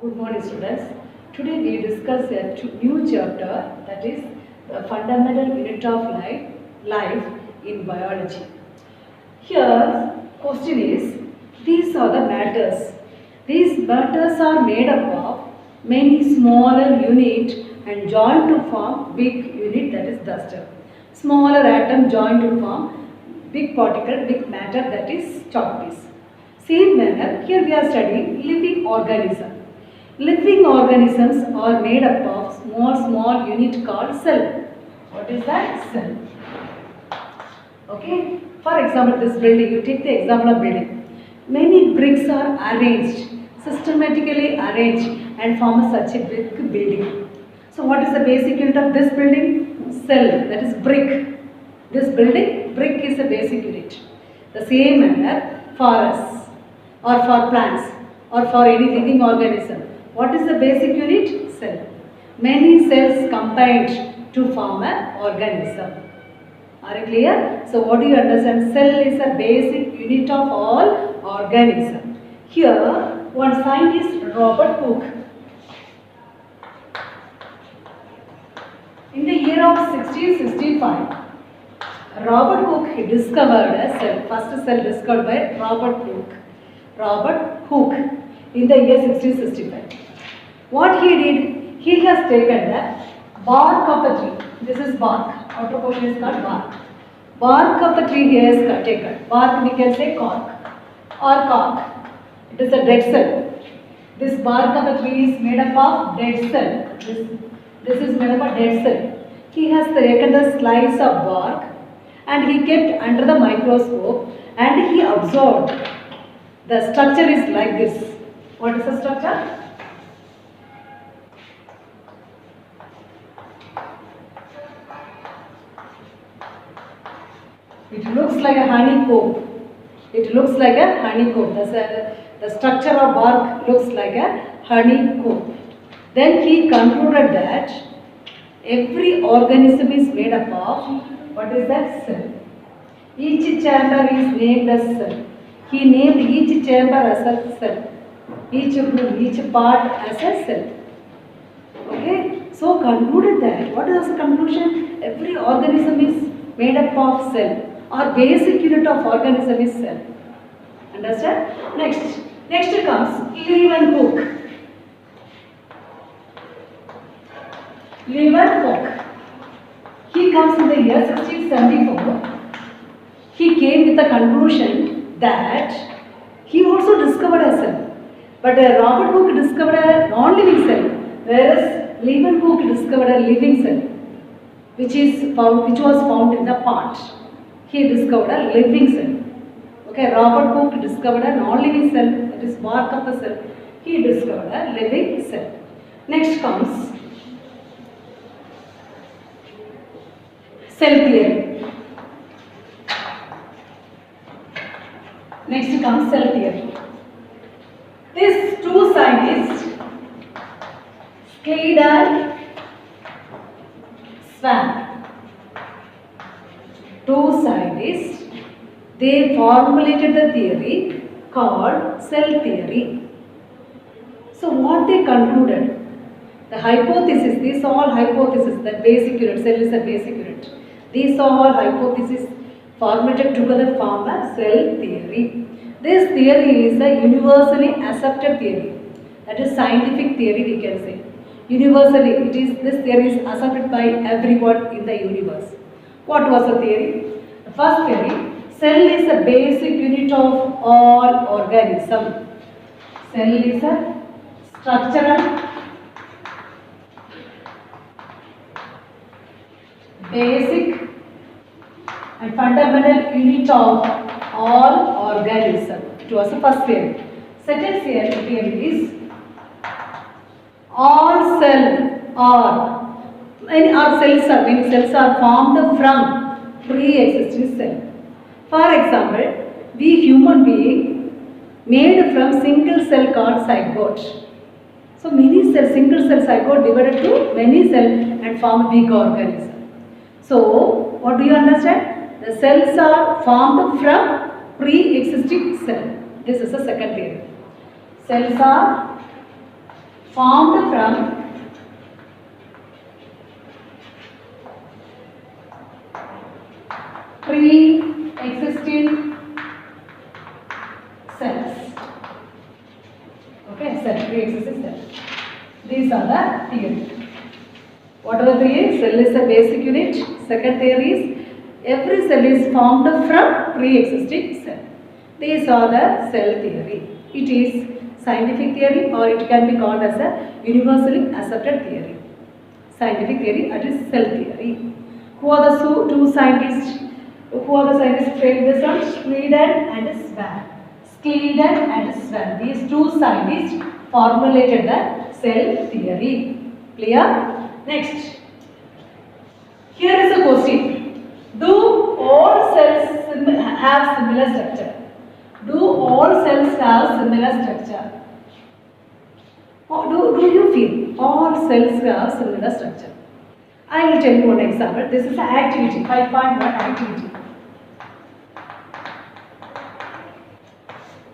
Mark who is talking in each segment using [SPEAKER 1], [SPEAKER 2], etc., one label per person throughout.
[SPEAKER 1] Good morning, students. Today we discuss a new chapter, that is the fundamental unit of life in biology. Here, question is, these are the matters. These matters are made up of many smaller units and joined to form big unit, that is duster. Smaller atom joined to form big particle, big matter, that is chalk piece. Same manner, here we are studying living organism. Living organisms are made up of small unit called cell. What is that? Cell. Okay. For example, this building, you take the example of building. Many bricks are arranged, systematically arranged and form such a big building. So what is the basic unit of this building? Cell, that is brick. This building, brick is the basic unit. The same manner for us or for plants or for any living organism. What is the basic unit? Cell. Many cells combined to form an organism. Are you clear? So what do you understand? Cell is a basic unit of all organism. Here one scientist, Robert Hooke, in the year of 1665, Robert Hooke, he discovered a cell. First cell discovered by Robert Hooke in the year 1665. What he did, he has taken the bark of the tree. This is bark. Outer portion is called bark. Bark of the tree he has taken. Bark we can say cork or cork. It is a dead cell. This bark of the tree is made up of dead cell. This is made up of dead cell. He has taken the slice of bark and he kept under the microscope and he observed. The structure is like this. What is the structure? It looks like a honeycomb. It looks like a honeycomb. The structure of bark looks like a honeycomb. Then he concluded that every organism is made up of, what is that? Cell. Each chamber is named as cell. He named each chamber as a cell. Each room, each part as a cell. Okay? So concluded that, what is the conclusion? Every organism is made up of cell. Our basic unit of organism is cell. Understand? Next comes Leeuwenhoek. Leeuwenhoek. He comes in the year 1674. He came with the conclusion that he also discovered a cell. But Robert Hooke discovered a non-living cell, whereas Leeuwenhoek discovered a living cell, which was found in the pot. He discovered a living cell. Okay, Robert Hooke discovered a non-living cell, that is bark of the cell. He discovered a living cell. Next comes cell theory. Next comes cell theory. These two scientists, Slade and Schwann, two scientists, they formulated the theory called cell theory. So what they concluded? The hypothesis, these are all hypotheses, that basic unit, cell is a basic unit. These are all hypotheses formulated together form a cell theory. This theory is a universally accepted theory. That is scientific theory we can say. Universally, this theory is accepted by everyone in the universe. What was the theory? The first theory, cell is a basic unit of all organism. Cell is a structural, basic and fundamental unit of all organism. It was the first theory. Second theory is all many cells are formed from pre-existing cell. For example, we human being made from single cell called zygote. So many cells, single cell zygote divided to many cells and form a big organism. So what do you understand? The cells are formed from pre-existing cell. This is the second theory. Cells are formed from pre-existing cells. Okay, cell, pre-existing cells. These are the theory. Whatever theory, cell is a basic unit. Second theory is every cell is formed from pre-existing cell. These are the cell theory. It is scientific theory, or it can be called as a universally accepted theory. Scientific theory, that is cell theory. Who are the two scientists? Who are the scientists framed this one? Schleiden and Swan. Schleiden and Swan. These two scientists formulated the cell theory. Clear? Next. Here is a question. Do all cells have similar structure? Do all cells have similar structure? Or do you feel all cells have similar structure? I will tell you one example. This is an activity, 5.1 activity.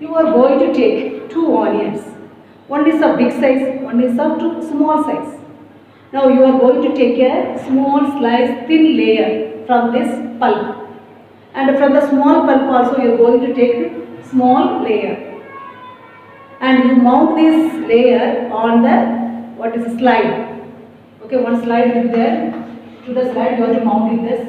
[SPEAKER 1] You are going to take 2 onions. One is of big size, one is of small size. Now you are going to take a small slice, thin layer from this pulp. And from the small pulp also you are going to take small layer. And you mount this layer on the slide. Okay, one slide will be there. To the slide you have to mount in this.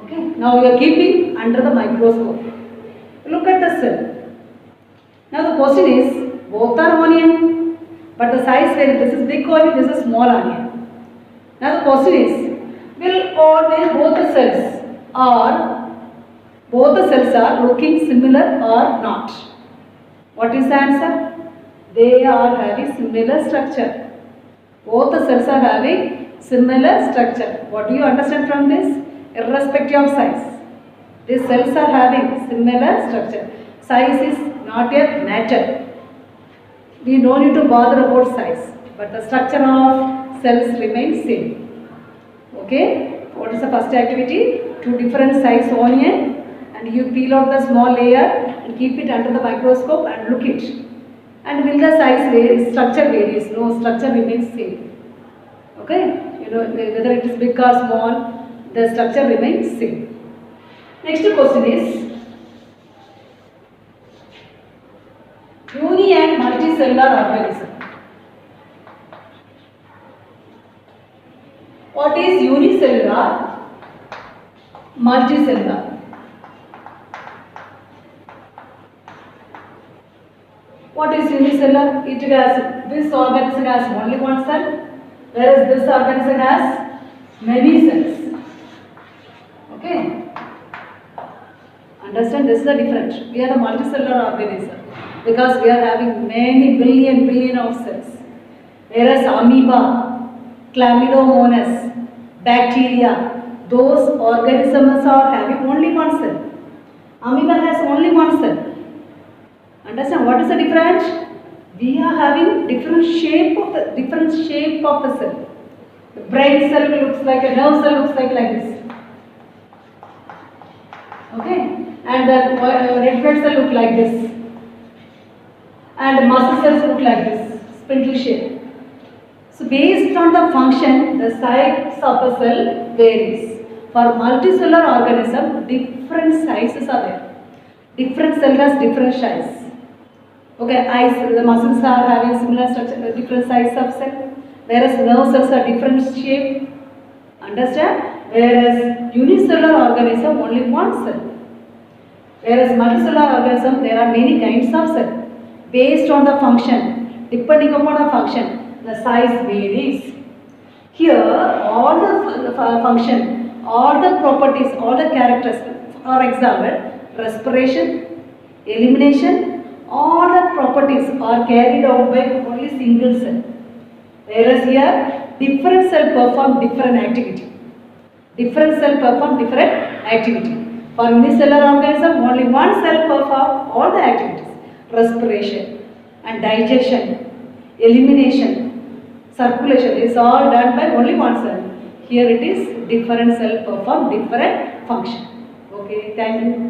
[SPEAKER 1] Okay, now you are keeping under the microscope. Look at the cell. Now the question is, both are onion, but the size varies. This is big onion, this is small onion. Now the question is, will both the cells are looking similar or not? What is the answer? They are having similar structure. Both the cells are having similar structure. What do you understand from this? Irrespective of size, these cells are having similar structure. Size is not a matter. We don't need to bother about size, but the structure of cells remains same. Okay, what is the first activity? 2 different size onion, and you peel out the small layer and keep it under the microscope and look it. And will the size vary? Structure varies? No, structure remains same. Okay, you know, whether it is big or small, the structure remains same. Next question is, uni and multicellular organism. What is unicellular, multicellular? What is unicellular? It has, this organism has only one cell, whereas this organism has many cells. Okay? Understand, this is the difference. We are the multicellular organism because we are having many billion of cells. Whereas amoeba, chlamydomonas, bacteria, those organisms are having only one cell. Amoeba has only one cell. Understand what is the difference? We are having different shape of the cell. The brain cell looks like a nerve cell looks like this. Okay, and the red blood cell look like this, and muscle cells look like this, spindle shape. So based on the function, the size of a cell varies. For multicellular organism, different sizes are there. Different cell has different size. Okay, eyes, the muscles are having similar structure, different size of cell, whereas nerve cells are different shape. Understand? Whereas unicellular organism only one cell. Whereas multicellular organism there are many kinds of cells. Based on the function, depending upon the function, the size varies. Here all the function, all the properties, all the characters, for example, respiration, elimination, all the properties are carried out by only single cell. Whereas here different cell perform different activity. Different cell perform different activity. For unicellular organism, only one cell perform all the activities. Respiration and digestion, elimination, circulation is all done by only one cell. Here it is different cell perform different function. Okay, thank you.